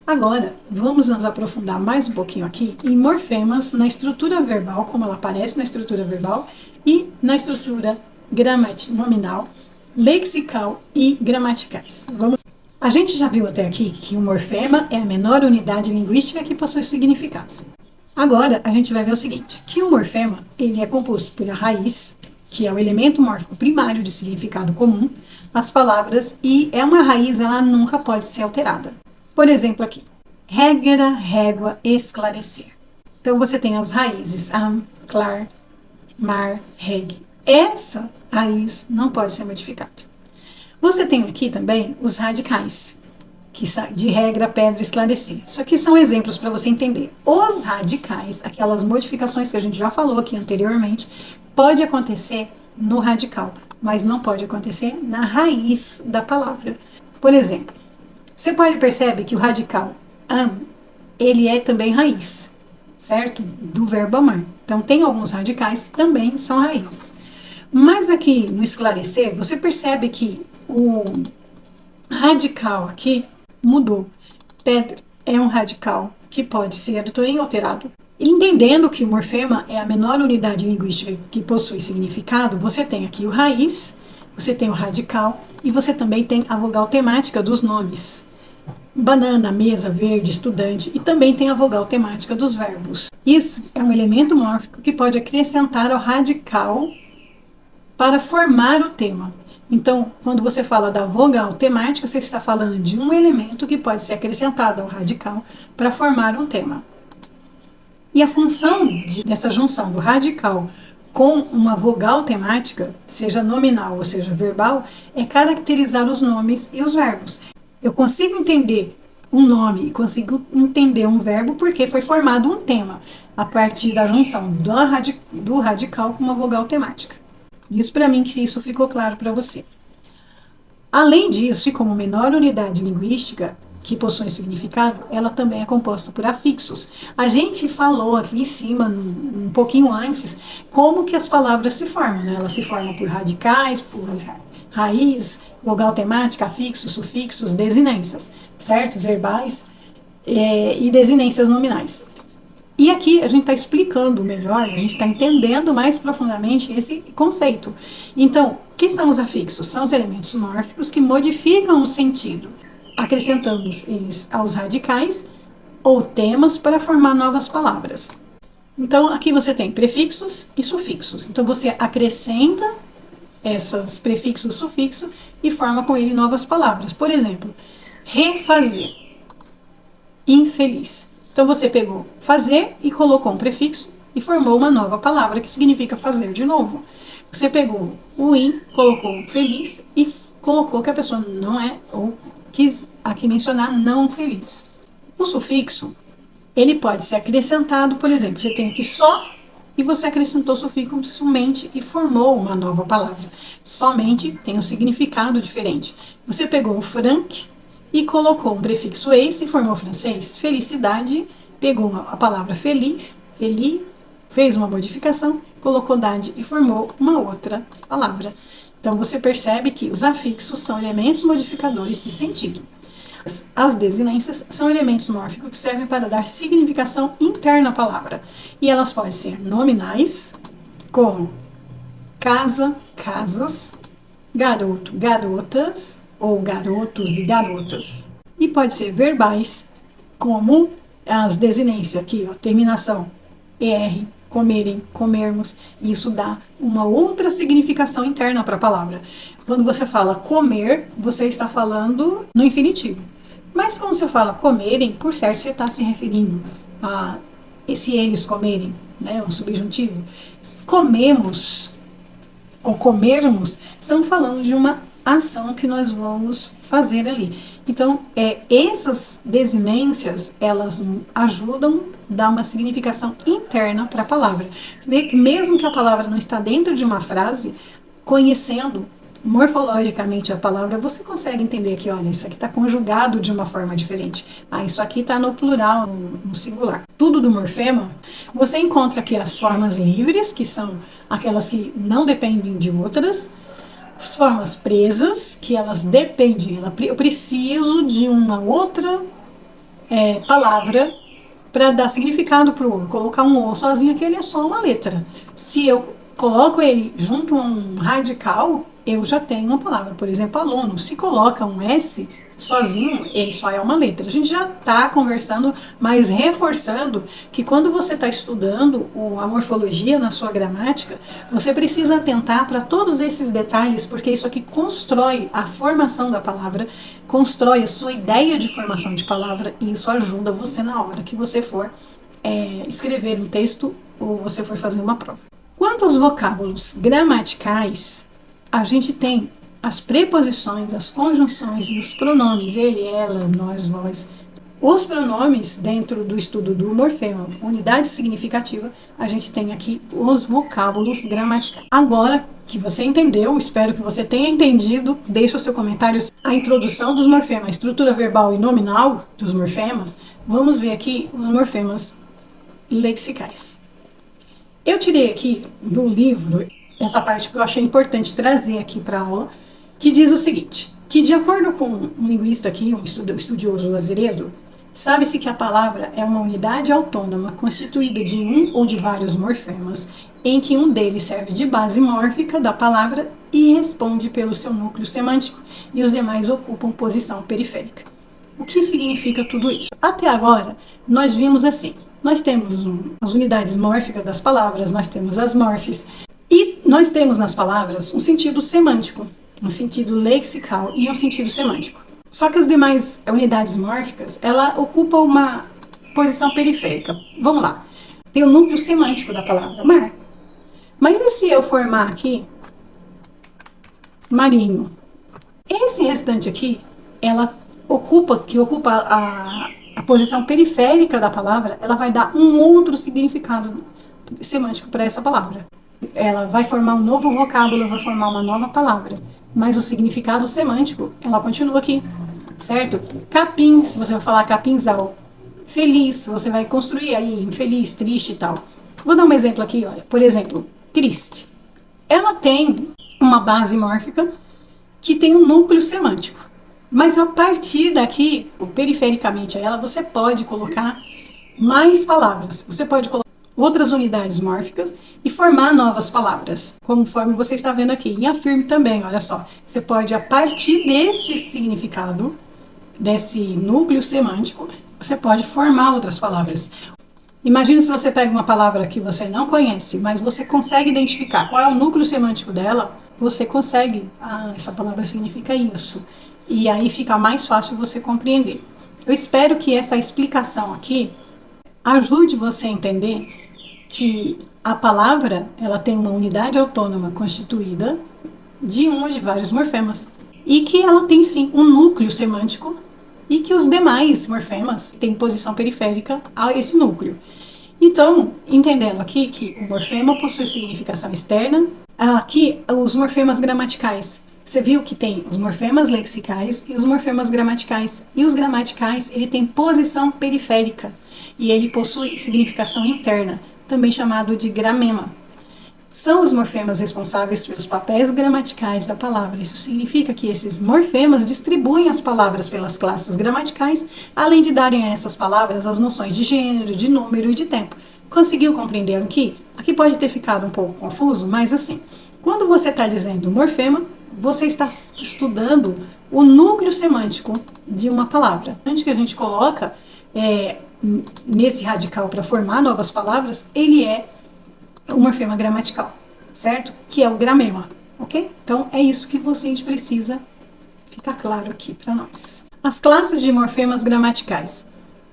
Agora, vamos nos aprofundar mais um pouquinho aqui em morfemas na estrutura verbal, como ela aparece na estrutura verbal, e na estrutura nominal, lexical e gramaticais. A gente já viu até aqui que o morfema é a menor unidade linguística que possui significado. Agora, a gente vai ver o seguinte, que o morfema ele é composto pela raiz, que é o elemento mórfico primário de significado comum, as palavras, e é uma raiz, ela nunca pode ser alterada. Por exemplo, aqui, regra, régua, esclarecer. Então, você tem as raízes am, clar, mar, reg. Essa raiz não pode ser modificada. Você tem aqui também os radicais, que de regra, pedra, esclarecer. Isso aqui são exemplos para você entender. Os radicais, aquelas modificações que a gente já falou aqui anteriormente, pode acontecer no radical, mas não pode acontecer na raiz da palavra. Por exemplo, você percebe que o radical am, ele é também raiz, certo? Do verbo amar. Então, tem alguns radicais que também são raízes. Mas aqui no esclarecer, você percebe que o radical aqui mudou. Pedra é um radical que pode ser também alterado. Entendendo que o morfema é a menor unidade linguística que possui significado, você tem aqui o raiz, você tem o radical e você também tem a vogal temática dos nomes. Banana, mesa, verde, estudante, e também tem a vogal temática dos verbos. Isso é um elemento mórfico que pode acrescentar ao radical para formar o tema. Então, quando você fala da vogal temática, você está falando de um elemento que pode ser acrescentado ao radical para formar um tema. E a função dessa junção do radical com uma vogal temática, seja nominal ou seja verbal, é caracterizar os nomes e os verbos. Eu consigo entender um nome e consigo entender um verbo porque foi formado um tema a partir da junção do radical com uma vogal temática. Diz para mim que isso ficou claro para você. Além disso, como menor unidade linguística que possui significado, ela também é composta por afixos. A gente falou aqui em cima, um pouquinho antes, como que as palavras se formam, né? Elas se formam por radicais, por raiz, vogal temática, afixos, sufixos, desinências, certo? Verbais e desinências nominais. E aqui a gente está explicando melhor, a gente está entendendo mais profundamente esse conceito. Então, o que são os afixos? São os elementos mórficos que modificam o sentido. Acrescentamos eles aos radicais ou temas para formar novas palavras. Então, aqui você tem prefixos e sufixos. Então, você acrescenta esses prefixos e sufixos e forma com ele novas palavras. Por exemplo, refazer, infeliz. Então, você pegou fazer e colocou um prefixo e formou uma nova palavra que significa fazer de novo. Você pegou o in, colocou feliz e colocou que a pessoa não é, ou quis aqui mencionar, não feliz. O sufixo, ele pode ser acrescentado, por exemplo, você tem aqui só e você acrescentou o sufixo somente e formou uma nova palavra. Somente tem um significado diferente. Você pegou o franc e colocou um prefixo eis e formou francês. Felicidade, pegou a palavra feliz, fez uma modificação, colocou dade e formou uma outra palavra. Então você percebe que os afixos são elementos modificadores de sentido. As desinências são elementos mórficos que servem para dar significação interna à palavra. E elas podem ser nominais, como casa, casas, garoto, garotas, ou garotos e garotas. E pode ser verbais, como as desinências aqui, ó, terminação ER, comerem, comermos. Isso dá uma outra significação interna para a palavra. Quando você fala comer, você está falando no infinitivo. Mas quando você fala comerem, por certo você está se referindo a esse eles comerem, né, um subjuntivo. Comemos ou comermos, estamos falando de uma ação que nós vamos fazer ali. Então, essas desinências, elas ajudam a dar uma significação interna para a palavra. Mesmo que a palavra não está dentro de uma frase, conhecendo morfologicamente a palavra, você consegue entender que, olha, isso aqui está conjugado de uma forma diferente. Ah, isso aqui está no plural, no singular. Tudo do morfema, você encontra aqui as formas livres, que são aquelas que não dependem de outras, as formas presas, que elas dependem, eu preciso de uma outra palavra para dar significado para o O. Colocar um O sozinho aqui, ele é só uma letra. Se eu coloco ele junto a um radical, eu já tenho uma palavra. Por exemplo, aluno. Se coloca um S sozinho, ele só é uma letra. A gente já está conversando, mas reforçando que quando você está estudando a morfologia na sua gramática, você precisa atentar para todos esses detalhes, porque isso aqui constrói a formação da palavra, constrói a sua ideia de formação de palavra, e isso ajuda você na hora que você for escrever um texto ou você for fazer uma prova. Quanto aos vocábulos gramaticais, a gente tem as preposições, as conjunções e os pronomes, ele, ela, nós, vós. Os pronomes, dentro do estudo do morfema, unidade significativa, a gente tem aqui os vocábulos gramaticais. Agora que você entendeu, espero que você tenha entendido, deixa o seu comentário. A introdução dos morfemas, a estrutura verbal e nominal dos morfemas, vamos ver aqui os morfemas lexicais. Eu tirei aqui do livro essa parte que eu achei importante trazer aqui para a aula, que diz o seguinte, que de acordo com um linguista aqui, um estudioso Azeredo, sabe-se que a palavra é uma unidade autônoma constituída de um ou de vários morfemas, em que um deles serve de base mórfica da palavra e responde pelo seu núcleo semântico, e os demais ocupam posição periférica. O que significa tudo isso? Até agora, nós vimos assim, nós temos as unidades mórficas das palavras, nós temos as morfes, e nós temos nas palavras um sentido semântico, um sentido lexical e um sentido semântico. Só que as demais unidades mórficas, ela ocupa uma posição periférica. Vamos lá. Tem o núcleo semântico da palavra mar. Mas e se eu formar aqui marinho? Esse restante aqui, ela ocupa a posição periférica da palavra, ela vai dar um outro significado semântico para essa palavra. Ela vai formar um novo vocábulo, vai formar uma nova palavra. Mas o significado semântico, ela continua aqui, certo? Capim, se você vai falar capinzal. Feliz, você vai construir aí infeliz, triste e tal. Vou dar um exemplo aqui, olha. Por exemplo, triste. Ela tem uma base mórfica que tem um núcleo semântico. Mas a partir daqui, perifericamente a ela, você pode colocar mais palavras. Você pode colocar outras unidades mórficas e formar novas palavras, conforme você está vendo aqui. E afirme também, olha só, você pode, a partir desse significado, desse núcleo semântico, você pode formar outras palavras. Imagina se você pega uma palavra que você não conhece, mas você consegue identificar qual é o núcleo semântico dela, você consegue, essa palavra significa isso. E aí fica mais fácil você compreender. Eu espero que essa explicação aqui ajude você a entender que a palavra, ela tem uma unidade autônoma constituída de um ou de vários morfemas. E que ela tem sim um núcleo semântico e que os demais morfemas têm posição periférica a esse núcleo. Então, entendendo aqui que o morfema possui significação externa, aqui os morfemas gramaticais. Você viu que tem os morfemas lexicais e os morfemas gramaticais. E os gramaticais, ele tem posição periférica e ele possui significação interna, também chamado de gramema. São os morfemas responsáveis pelos papéis gramaticais da palavra. Isso significa que esses morfemas distribuem as palavras pelas classes gramaticais, além de darem a essas palavras as noções de gênero, de número e de tempo. Conseguiu compreender aqui? Aqui pode ter ficado um pouco confuso, mas assim, quando você está dizendo morfema, você está estudando o núcleo semântico de uma palavra. Antes que a gente coloca nesse radical para formar novas palavras, ele é o morfema gramatical, certo? Que é o gramema, ok? Então, é isso que a gente precisa ficar claro aqui para nós. As classes de morfemas gramaticais,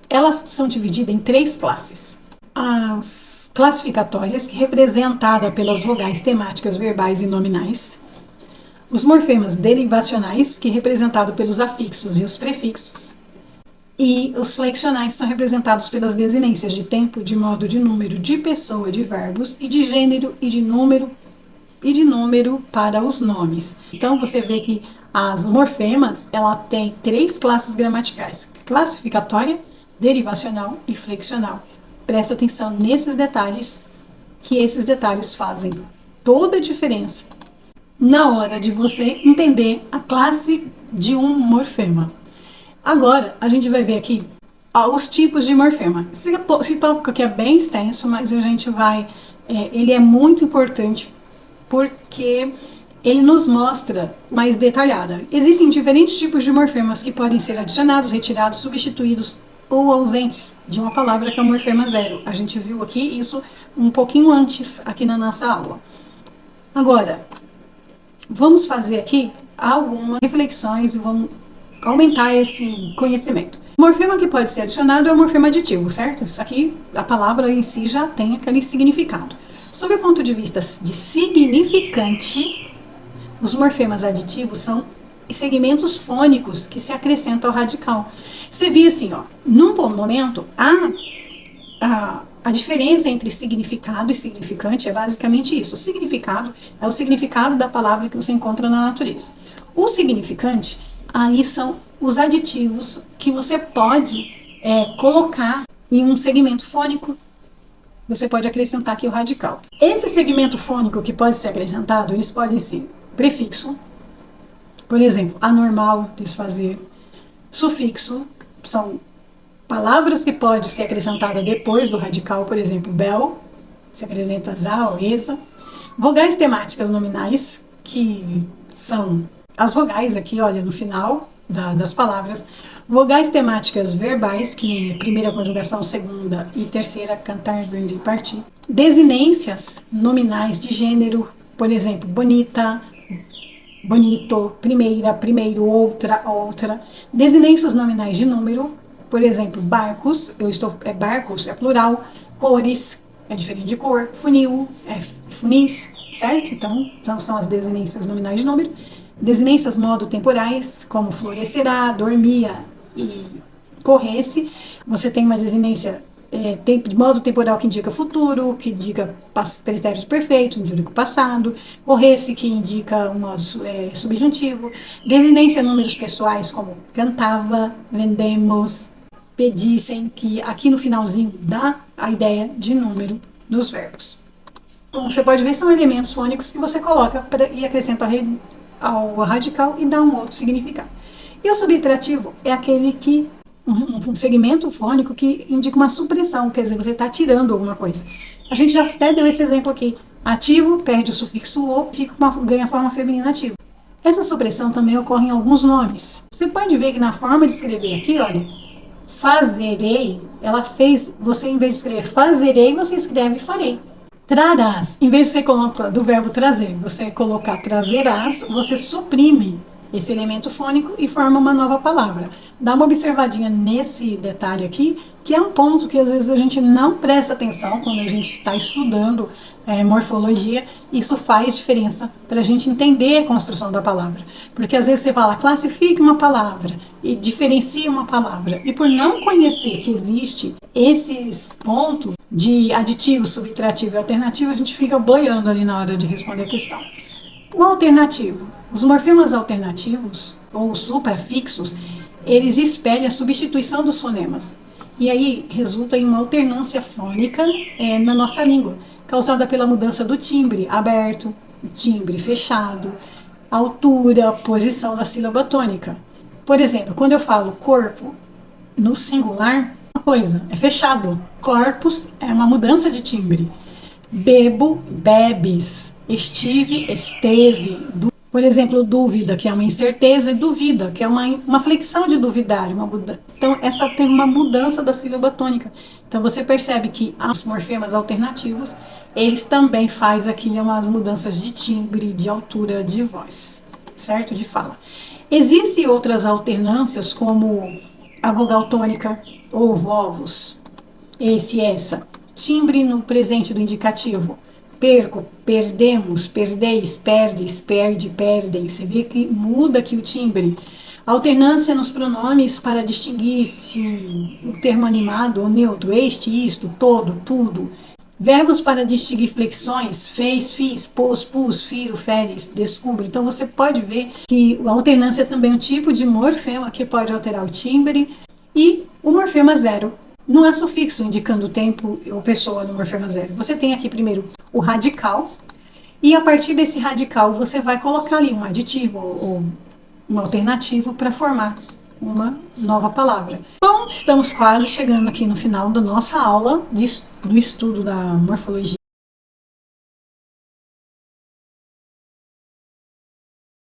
elas são divididas em 3 classes. As classificatórias, que é representada pelas vogais temáticas, verbais e nominais. Os morfemas derivacionais, que é representado pelos afixos e os prefixos. E os flexionais são representados pelas desinências de tempo, de modo, de número, de pessoa, de verbos, e de gênero e de número para os nomes. Então você vê que as morfemas, ela tem 3 classes gramaticais: classificatória, derivacional e flexional. Presta atenção nesses detalhes, que esses detalhes fazem toda a diferença na hora de você entender a classe de um morfema. Agora, a gente vai ver aqui Os tipos de morfema. Esse tópico aqui é bem extenso, mas a gente vai... ele é muito importante porque ele nos mostra mais detalhada. Existem diferentes tipos de morfemas que podem ser adicionados, retirados, substituídos ou ausentes de uma palavra que é o morfema zero. A gente viu aqui isso um pouquinho antes aqui na nossa aula. Agora, vamos fazer aqui algumas reflexões e vamos aumentar esse conhecimento. O morfema que pode ser adicionado é o morfema aditivo, certo? Isso aqui, a palavra em si já tem aquele significado. Sob o ponto de vista de significante, os morfemas aditivos são segmentos fônicos que se acrescentam ao radical. Você vê assim, ó, num bom momento, a diferença entre significado e significante é basicamente isso. O significado é o significado da palavra que você encontra na natureza. O significante, aí são os aditivos que você pode colocar em um segmento fônico. Você pode acrescentar aqui o radical. Esse segmento fônico que pode ser acrescentado, eles podem ser prefixo, por exemplo, anormal, desfazer, sufixo, são palavras que podem ser acrescentadas depois do radical, por exemplo, bel, se acrescenta za ou esa, vogais temáticas nominais, que são as vogais aqui, olha, no final das palavras, vogais temáticas verbais, que é primeira conjugação, segunda e terceira, cantar, vender e partir. Desinências nominais de gênero, por exemplo, bonita, bonito, primeira, primeiro, outra, outra. Desinências nominais de número, por exemplo, barcos, barcos é plural, cores, é diferente de cor, funil, é funis, certo? Então, são as desinências nominais de número. Desinências modo temporais, como florescerá, dormia e corresse. Você tem uma desinência de modo temporal que indica futuro, que indica pretérito perfeito, indica passado, corresse que indica um modo subjuntivo, desinência números pessoais como cantava, vendemos, pedissem, que aqui no finalzinho dá a ideia de número dos verbos. Como você pode ver, são elementos fônicos que você coloca e acrescenta ao radical e dá um outro significado. E o subtrativo é aquele que um segmento fônico que indica uma supressão, quer dizer, você está tirando alguma coisa. A gente já até deu esse exemplo aqui. Ativo perde o sufixo o, ganha a forma feminina ativo. Essa supressão também ocorre em alguns nomes. Você pode ver que na forma de escrever aqui, olha, fazerei, ela fez, você em vez de escrever fazerei, você escreve farei. Trarás, em vez de você colocar do verbo trazer, você colocar trazerás, você suprime esse elemento fônico e forma uma nova palavra. Dá uma observadinha nesse detalhe aqui, que é um ponto que às vezes a gente não presta atenção quando a gente está estudando morfologia. Isso faz diferença para a gente entender a construção da palavra. Porque às vezes você fala, classifique uma palavra e diferencie uma palavra. E por não conhecer que existe esses pontos de aditivo, subtrativo e alternativo, a gente fica boiando ali na hora de responder a questão. O alternativo. Os morfemas alternativos, ou suprafixos, eles espelham a substituição dos fonemas. E aí resulta em uma alternância fônica na nossa língua, causada pela mudança do timbre aberto, timbre fechado, altura, posição da sílaba tônica. Por exemplo, quando eu falo corpo no singular, uma coisa, é fechado. Corpus é uma mudança de timbre. Bebo, bebes. Estive, esteve. Por exemplo, dúvida, que é uma incerteza, e duvida, que é uma flexão de duvidar. Então, essa tem uma mudança da sílaba tônica. Então, você percebe que os morfemas alternativos, eles também fazem aqui umas mudanças de timbre, de altura de voz, certo? De fala. Existem outras alternâncias, como a vogal tônica ou vovos, esse, essa. Timbre no presente do indicativo. Perco, perdemos, perdeis, perdes, perde, perdem. Você vê que muda aqui o timbre. Alternância nos pronomes para distinguir se o termo animado ou neutro, este, isto, todo, tudo. Verbos para distinguir flexões, fez, fiz, pôs, pus, firo, feres, descubro. Então você pode ver que a alternância também é um tipo de morfema que pode alterar o timbre. E o morfema zero. Não há sufixo indicando o tempo ou pessoa no morfema zero. Você tem aqui primeiro o radical, e a partir desse radical você vai colocar ali um aditivo ou um alternativo para formar uma nova palavra. Com Então, estamos quase chegando aqui no final da nossa aula do estudo da morfologia.